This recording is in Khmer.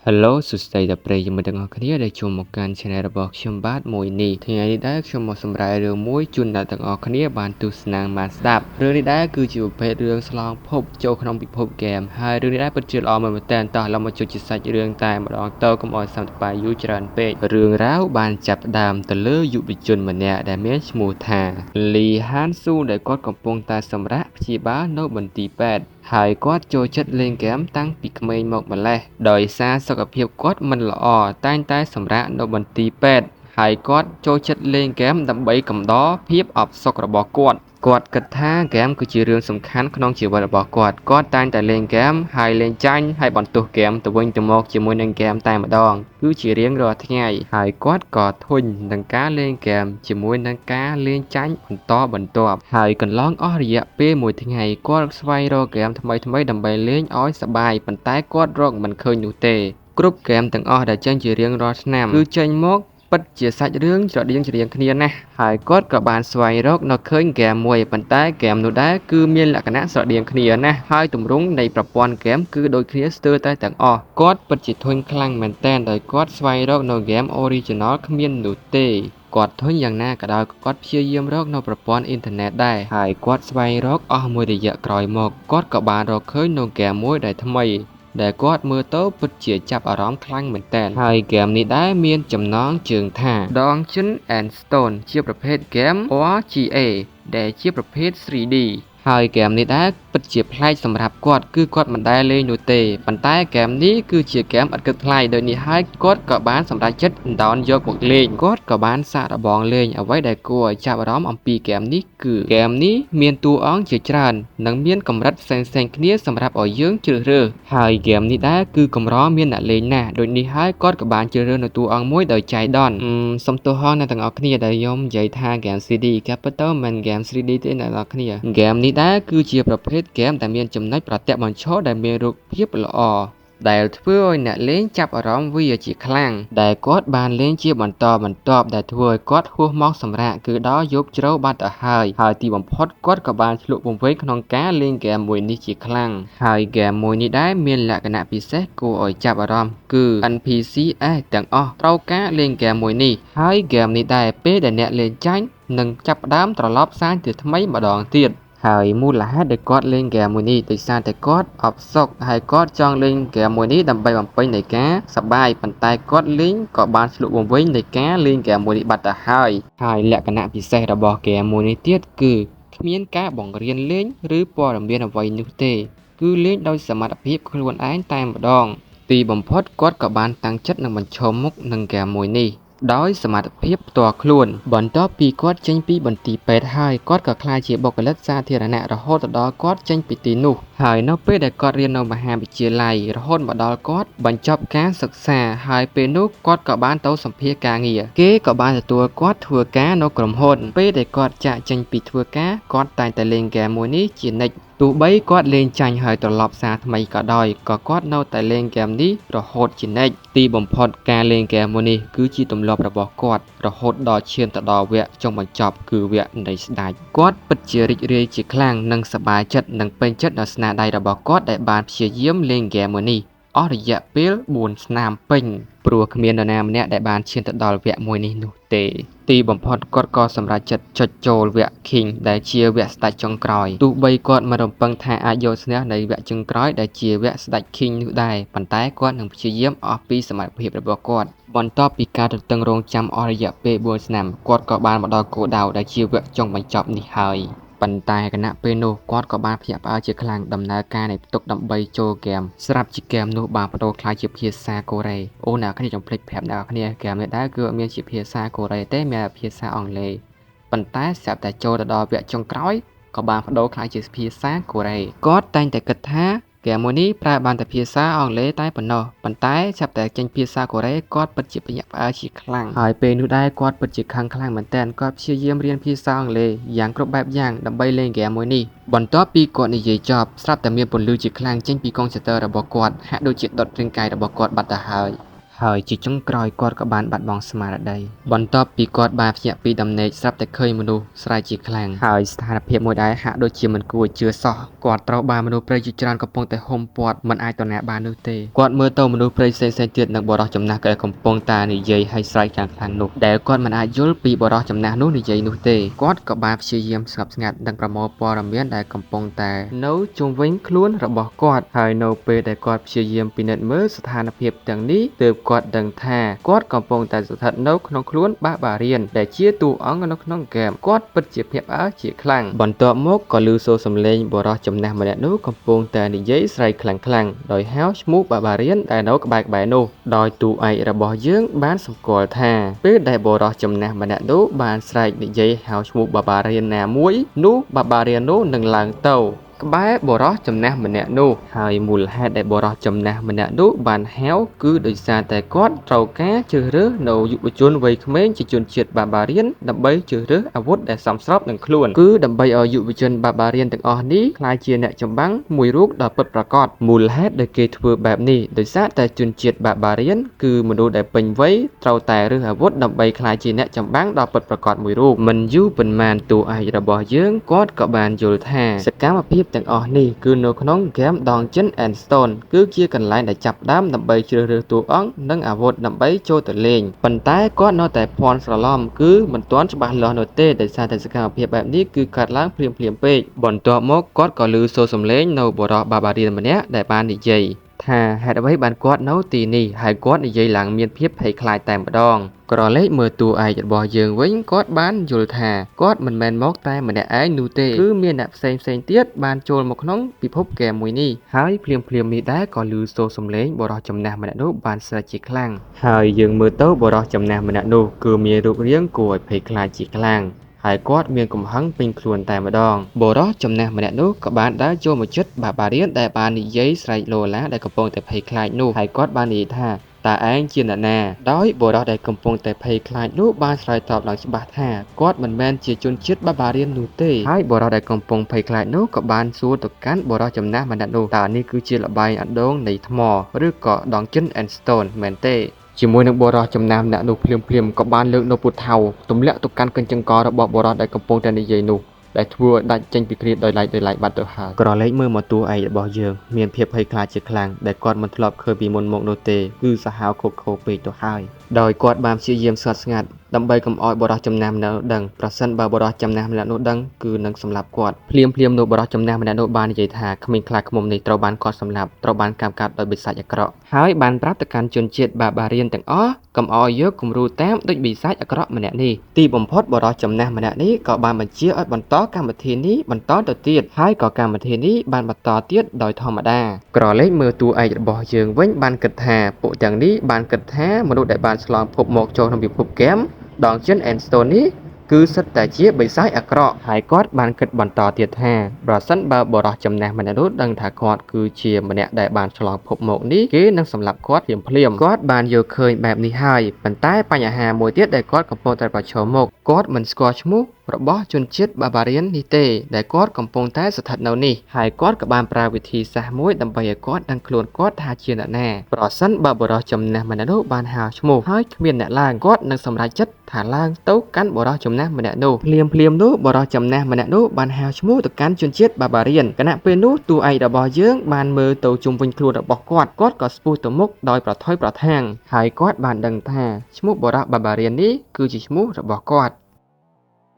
Hello សួស្តីដល់ប្រិយមិត្តទាំងអស់គ្នាដែលចូលមកកាន់ Channel របស់ខ្ញុំបាទមួយនេះថ្ងៃនេះដែរខ្ញុំមកសម្រាយរឿងមួយជូនដល់ទាំងអស់គ្នាបានទស្សនាបានស្ដាប់រឿងនេះដែរគឺជាប្រភេទរឿងឆ្លងភពចូលក្នុងពិភពហ្គេមហើយរឿងនេះដែរពិតជាល្អមែនតើតោះเราមកជួយជាសាច់រឿងតែម្ដងទៅកុំឲ្យសាំត្បាយយូរច្រើនពេករឿងរ៉ាវបានចាប់ផ្ដើមទៅលើយុវជនម្នាក់ដែលមានឈ្មោះថាលីហានស៊ូដែលគាត់កំពុងតែសម្រាកព្យាបាលនៅមន្ទីរពេទ្យហើយគាត់ចូលចិត្តលេងហ្គេមតាំងពីក្មេងមកម្ល៉េះដោយសារសុខភាពគាត់មិនល្អតែងតែសម្រាកនៅមន្ទីរពេទ្យហើយគាត់ចូលចិត្តលេងហ្គេមដើម្បីកំដរភាពអផ្សុករបស់គាត់គិតថាហ្គេមគឺជារឿងសំខាន់ក្នុងជីវិតរបស់គាត់តែងតែលេងហ្គេមហើយលេងចាញ់ហើយបន្ទោសហ្គេមទៅវិញទៅមកជាមួយនឹងហ្គេមតែម្ដងគឺជារៀងរាល់ថ្ងៃហើយគាត់ក៏ធុញនឹងការលេងហ្គេមជាមួយនឹងការលេងចាញ់បន្តបន្ទាប់ហើយកន្លងអស់រយៈពេលមួយថ្ងៃគាត់ស្វែងរកហ្គេមថ្មីដើម្បីលេងឲ្យសប្បាយប៉ុន្តែគាត់រកមិនឃើញនោះទេគ្រប់ហ្គេមទាំងអស់ដែលចេញជារៀងរាល់ឆ្នាំគឺចេញមកពិតជាសាច់រឿងច្រៀងគ្នាណាស់ហើយគាត់ក៏បានស្វែងរកនៅឃើញហ្គេមមួយប៉ុន្តែហ្គេមនោះដែរគឺមានលក្ខណៈស្រដៀងគ្នាណាស់ហើយទម្រង់នៃប្រព័ន្ធហ្គេមគឺដូចគ្នាស្ទើរតែទាំងអស់គាត់ពិតជាធុញខ្លាំងមែនទែនដោយគាត់ស្វែងរកនៅហ្គេម Original គ្មាននោះទេគាត់ធុញយ៉ាងណាក៏ដោយគាត់ព្យាយាមរកនៅប្រព័ន្ធអ៊ីនធឺណិតដែរហើយគាត់ស្វែងរកអស់មួយរយៈក្រោយមកគាត់ក៏បានរកឃើញនៅហ្គេមមួយដែលថ្មីដែលគាត់មើលទៅពិតជាចាប់អារម្មណ៍ខ្លាំងមែនទែនហើយហ្គេមនេះដែរមានចំណងជើងថា Dungeons and Stone ជាប្រភេទហ្គេម RGA ដែលជាប្រភេទ 3D ហើយហ្គេមនេះដែរពិតជាប្លែកសម្រាប់គាត់គឺគាត់មិនដែលលេងនោះទេប៉ុន្តែហ្គេមនេះគឺជាហ្គេមឥតគិតថ្លៃដូចនេះហើយគាត់ក៏បានសម្រេចចិត្តដោនយកមកលេងគាត់ក៏បានសាកល្បងលេងអ្វីដែលគួរឲ្យចាប់អារម្មណ៍អំពីហ្គេមនេះគឺហ្គេមនេះមានតួអង្គជាច្រើននិងមានកម្រិតផ្សេងៗគ្នាសម្រាប់ឲ្យយើងជ្រើសរើសហើយហ្គេមនេះដែរគឺកម្រមានអ្នកលេងណាស់ដូចនេះហើយគាត់ក៏បានជ្រើសរើសនៅតួអង្គមួយដោយចៃដន្យសុំទោសអ្នកទាំងអស់គ្នាដែលខ្ញុំនិយាយថាហ្គេម 3D ក៏ពិតទៅមិនហ្គេម 3D ទេអ្នកទាំងអស់គ្នាហ្គេមនេះដែរគឺជាប្រភេទហ្គេមដែលមានចំណុចប្រទាក់បញ្ឈរដែលមានរូបភាពល្អដែលធ្វើឲ្យអ្នកលេងចាប់អារម្មណ៍វាជាខ្លាំងដែលគាត់បានលេងជាបន្តបន្ទាប់ដែលធ្វើឲ្យគាត់ហួសមកសម្រាកគឺដល់យប់ជ្រៅបាត់ទៅហើយទីបំផុតគាត់ក៏បានឆ្លក់វង្វេងក្នុងការលេងហ្គេមមួយនេះជាខ្លាំងហើយហ្គេមមួយនេះដែរមានលក្ខណៈពិសេសគួរឲ្យចាប់អារម្មណ៍គឺ NPC ទាំងអស់ត្រូវការលេងហ្គេមមួយនេះហើយហ្គេមនេះដែរពេលដែលអ្នកលេងចាញ់នឹងចាប់ផ្ដើមត្រឡប់សាងជាថ្មីម្ដងទៀតហើយមូលហេតុដែលគាត់លេងហ្គេមមួយនេះដោយសារតែគាត់អផ្សុកហើយគាត់ចង់លេងហ្គេមមួយនេះដើម្បីបំពេញនៃការសប្បាយប៉ុន្តែគាត់លេងក៏បានឆ្លុះវង្វេងនៃការលេងហ្គេមមួយនេះបាត់ទៅហើយលក្ខណៈពិសេសរបស់ហ្គេមមួយនេះទៀតគឺគ្មានការបង្រៀនលេងឬព័ត៌មានអ្វីនោះទេគឺលេងដោយសមត្ថភាពខ្លួនឯងតែម្ដងទីបំផុតគាត់ក៏បានតាំងចិត្តនឹងបញ្ឈមមុខនឹងហ្គេមមួយនេះដោយសមត្ថភាពផ្ទាល់ខ្លួនបន្ទាប់ពីគាត់ចេញពីបន្ទីពេទ្យហើយគាត់ក៏ក្លាយជាបុគ្គលិកសាធារណៈរហូតដល់គាត់ចេញពីទីនោះហើយនៅពេលដែលគាត់រៀននៅមហាវិទ្យាល័យរហូតមកដល់គាត់បញ្ចប់ការសិក្សាហើយពេលនោះគាត់ក៏បានទៅសម្ភាសការងារគេក៏បានទទួលគាត់ធ្វើការនៅក្រុមហ៊ុនពេលដែលគាត់ចាកចេញពីធ្វើការគាត់តែងតែលេងហ្គេមមួយនេះជានិច្ចទោះបីគាត់លេងចាញ់ហើយត្រឡប់សារថ្មីក៏ដោយក៏គាត់នៅតែលេងហ្គេមនេះរហូតជានិច្ចទីបំផុតការលេងហ្គេមមួយនេះគឺជាទម្លាប់របស់គាត់រហូតដល់ឈានទៅដល់វគ្គចុងបញ្ចប់គឺវគ្គនៃស្ដេចគាត់ពិតជារីករាយជាខ្លាំងនិងសប្បាយចិត្តនិងពេញចិត្តដល់ស្នាដៃរបស់គាត់ដែលបានព្យាយាមលេងហ្គេមមួយនេះអស់រយៈពេល4ឆ្នាំពេញព្រោះគ្មាននរណាម្នាក់ដែលបានឈានទៅដល់វគ្គមួយនេះនោះទេទីបំផុតគាត់ក៏សម្រេចចិត្តចុចចូលវគ្គ King ដែលជាវគ្គស្ដេចចុងក្រោយទោះបីគាត់មិនរំពឹងថាអាចយកឈ្នះនៃវគ្គចុងក្រោយដែលជាវគ្គស្ដេច King នោះដែរប៉ុន្តែគាត់នឹងព្យាយាមអស់ពីសមត្ថភាពរបស់គាត់បន្ទាប់ពីការទន្ទឹងរង់ចាំអស់រយៈពេល4ឆ្នាំគាត់ក៏បានមកដល់គោលដៅដែលជាវគ្គចុងបញ្ចប់នេះហើយប៉ុន្តែគណៈពេលនោះគាត់ក៏បានភ្ញាក់ផ្អើលជាខ្លាំងដំណើរការនៃផ្ទុកដើម្បីចូលហ្គេមស្រាប់ជាហ្គេមនោះបានបដូរក្លាយជាភាសាកូរ៉េអូអ្នកគ្នាចង់ភ្លេចប្រាប់អ្នកគ្នាហ្គេមនេះដែរគឺអត់មានជាភាសាកូរ៉េទេមានភាសាអង់គ្លេសប៉ុន្តែស្រាប់តែចូលទៅដល់វគ្គចុងក្រោយក៏បានបដូរក្លាយជាភាសាកូរ៉េគាត់តែងតែគិតថាហ្គេមមួយនេះប្រើបានតែភាសាអង់គ្លេសតែប៉ុណ្ណោះប៉ុន្តែចាប់តែចេញភាសាកូរ៉េគាត់ពិតជាភ្ញាក់ផ្អើលជាខ្លាំងហើយពេលនោះដែរគាត់ពិតជាខឹងខ្លាំងមែនទែនគាត់ព្យាយាមរៀនភាសាអង់គ្លេសយ៉ាងគ្រប់បែបយ៉ាងដើម្បីលេងហ្គេមមួយនេះបន្ទាប់ពីគាត់និយាយចប់ស្រាប់តែមានពន្លឺជាខ្លាំងចេញពីកុំព្យូទ័ររបស់គាត់ហាក់ដូចជាដុតរាងកាយរបស់គាត់បាត់ទៅហើយ ហើយជាចុងក្រោយគាត់ក៏បានបាត់បង់ស្មារតីបន្ទាប់ពីគាត់បានភ្ញាក់ពីដំណេកស្រាប់តែឃើញមនុស្សស្រែកជាខ្លាំងហើយស្ថានភាពមួយដែរហាក់ដូចជាមិនគួរជឿសោះគាត់ត្រូវបានមនុស្សព្រៃជាច្រើនកំពុងតែហុំព័ទ្ធមិនអាចទៅណាបាននោះទេគាត់មើលទៅមនុស្សព្រៃផ្សេងៗទៀតនិងបរិសុទ្ធចំណាស់ក៏កំពុងតែនិយាយឲ្យស្រែកយ៉ាងខ្លាំងនោះដែលគាត់មិនអាចយល់ពីបរិសុទ្ធចំណាស់នោះនិយាយនោះទេគាត់ក៏បានព្យាយាមស្ងប់ស្ងាត់និងប្រមូលព័ត៌មានដែលកំពុងតែនៅជុំវិញខ្លួនរបស់គាត់ហើយនៅពេលដែលគាត់ព្យាយាមពិនិត្យមើលស្ថានភាពទាំងនេះទើបគាត់ដឹងថាគាត់កំពុងតែស្ថិតនៅក្នុងខ្លួនបារៀនដែលជាតួអង្គនៅក្នុងហ្គេមគាត់ពិតជាភ្ញាក់ផ្អើលជាខ្លាំងបន្ទាប់មកក៏ឮសូរសំឡេងបរិសុទ្ធចំណាស់ម្នាក់នោះកំពុងតែនិយាយស្រែកខ្លាំងៗដោយហៅឈ្មោះបារៀនដែលនៅក្បែរនោះដោយតួឯករបស់យើងបានសម្គាល់ថាពេលដែលបរិសុទ្ធចំណាស់ម្នាក់នោះបានស្រែកនិយាយហៅឈ្មោះបារៀនណាមួយនោះបារៀននោះនឹងឡើងទៅក្បែរបរិសុទ្ធចំណាស់ម្នាក់នោះហើយមូលហេតុដែលបរិសុទ្ធចំណាស់ម្នាក់នោះបានហៅគឺដោយសារតែគាត់ត្រូវការជ្រើសរើសនៅយុវជនវ័យក្មេងជាជនជាតិបារៀនដើម្បីជ្រើសរើសអាវុធដែលសមស្របនឹងខ្លួនគឺដើម្បីឲ្យយុវជនបារៀនទាំងអស់នេះក្លាយជាអ្នកចម្បាំងមួយរូបដ៏ពិតប្រាកដមូលហេតុដែលគេធ្វើបែបនេះដោយសារតែជនជាតិបារៀនគឺមនុស្សដែលពេញវ័យត្រូវតែរើសអាវុធដើម្បីក្លាយជាអ្នកចម្បាំងដ៏ពិតប្រាកដមួយរូបមិនយូរប៉ុន្មានតួឯករបស់យើងគាត់ក៏បានយល់ថាសកម្មភាពទាំងអស់នេះគឺនៅក្នុងហ្គេម Dungeons and Stone គឺជាកន្លែងដែលចាប់ផ្ដើមដើម្បីជ្រើសរើសតួអង្គនិងអាវុធដើម្បីចូលទៅលេងប៉ុន្តែគាត់នៅតែភ័ន្តស្រឡំគឺមិនទាន់ច្បាស់លាស់នោះទេដោយសារតែសកម្មភាពបែបនេះគឺកើតឡើងភ្លាមៗពេកបន្ទាប់មកគាត់ក៏ឮសូរសំឡេងនៅបុរសបារៀនម្នាក់ដែលបាននិយាយថាហេតុអ្វីបានគាត់នៅទីនេះហើយគាត់និយាយឡើងមានភាពភ័យខ្លាចតែម្ដងក្រឡេកមើលតួឯករបស់យើងវិញគាត់បានយល់ថាគាត់មិនមែនមកតែម្នាក់ឯងនោះទេគឺមានអ្នកផ្សេងទៀតបានចូលមកក្នុងពិភពហ្គេមមួយនេះហើយភ្លាមនេះដែរក៏ឮសូរសំឡេងបរិសុទ្ធចំណាស់ម្នាក់នោះបានស្រែកជាខ្លាំងហើយយើងមើលទៅបរិសុទ្ធចំណាស់ម្នាក់នោះគឺមានរូបរាងគួរឲ្យភ័យខ្លាចជាខ្លាំងហើយគាត់មានកំហឹងពេញខ្លួនតែម្ដងបរិសុទ្ធចំណាស់ម្នាក់នោះក៏បានដើរចូលមកជិតបារៀនដែលបាននិយាយស្រែកលោឡាដែលកំពុងតែភ័យខ្លាចនោះហើយគាត់បាននិយាយថាតើឯងជាអ្នកណាដោយបរិសុទ្ធដែលកំពុងតែភ័យខ្លាចនោះបានឆ្លើយតបឡើងច្បាស់ថាគាត់មិនមែនជាជនជាតិបារៀននោះទេហើយបរិសុទ្ធដែលកំពុងភ័យខ្លាចនោះក៏បានសួរទៅកាន់បរិសុទ្ធចំណាស់ម្នាក់នោះតើនេះគឺជាល្បែងអណ្ដូងនៃថ្មឬក៏ Dungeons and Stone មែនទេជាមួយនឹងបរិសុទ្ធចំណាស់ម្នាក់នោះភ្លាមក៏បានលើកនៅពុទ្ធថៅទម្លាក់ទៅកាន់កញ្ចឹងករបស់បរិសុទ្ធដែលកំពុងតែនិយាយនោះដែលធ្វើឲ្យដាច់ចេញពីគ្រាដោយឡែកបាត់ទៅហើយក្រឡេកមើលមកតួឯករបស់យើងមានភាពភ័យខ្លាចជាខ្លាំងដែលគាត់មិនធ្លាប់ឃើញពីមុនមកនោះទេគឺសាហាវខូពេកទៅហើយដោយគាត់បានព្យាយាមស្ងាត់ដើម្បីកុំឲ្យបរិសុទ្ធចំណាស់ម្នាក់នោះដឹងប្រសិនបើបរិសុទ្ធចំណាស់ម្នាក់នោះដឹងគឺនឹងសម្លាប់គាត់ភ្លាមនោះបរិសុទ្ធចំណាស់ម្នាក់នោះបាននិយាយថាក្មេងខ្លាចឃ្មុំនេះត្រូវបានគាត់សម្លាប់ត្រូវបានកម្មកាត់ដោយបិសាចអាក្រក់ហើយបានប្រាប់ទៅកាន់ជនជាតិបារៀនទាំងអស់កុំឲ្យយកគំរូតាមដូចបិសាចអាក្រក់ម្នាក់នេះទីបំផុតបរិសុទ្ធចំណាស់ម្នាក់នេះក៏បានបញ្ជាឲ្យបន្តកម្មវិធីនេះបន្តទៅទៀតហើយក៏កម្មវិធីនេះបានបន្តទៀតដោយធម្មតាក្រឡេកមើលតួឯករបស់យើងវិញបានគិតថាពួកទាំងនេះបានគិតថាមនុស្សដែលបានឆ្លងភពមកចូលក្នុងពិភពហ្គេមDungeons and Stone នេះគឺសិតតែជាបិសាចអាក្រក់ហើយគាត់បានគិតបន្តទៀតថាប្រសិនបើបរិសុទ្ធចំណាស់ម្នាក់នោះដឹងថាគាត់គឺជាម្នាក់ដែលបានឆ្លងភពមកនេះគេនឹងសម្លាប់គាត់ភ្លាមគាត់បានយល់ឃើញបែបនេះហើយប៉ុន្តែបញ្ហាមួយទៀតដែលគាត់កំពុងតែប្រឈមមុខគាត់មិនស្គាល់ឈ្មោះរបស់ជនជាតិបារៀននេះទេដែលគាត់កំពុងតែស្ថិតនៅនេះហើយគាត់ក៏បានប្រើវិធីសាស្ត្រមួយដើម្បីឲ្យគាត់ដឹងខ្លួនគាត់ថាជាអ្នកណាប្រសិនបើបរិសុទ្ធចំណាស់ម្នាក់នោះបានហៅឈ្មោះហើយគ្មានអ្នកឡើងគាត់នឹងសម្រេចចិត្តថាឡើងទៅកាន់បរិសុទ្ធចំណាស់ម្នាក់នោះភ្លាមនោះបរិសុទ្ធចំណាស់ម្នាក់នោះបានហៅឈ្មោះទៅកាន់ជនជាតិបារៀនគណៈពេលនោះតួឯករបស់យើងបានមើលទៅជុំវិញខ្លួនរបស់គាត់ក៏ស្ពុះទៅមុខដោយប្រថុយប្រថាំងហើយគាត់បានដឹងថាឈ្មោះបរិសុទ្ធបារៀននេះគឺជាឈ្មោះរបស់គាត់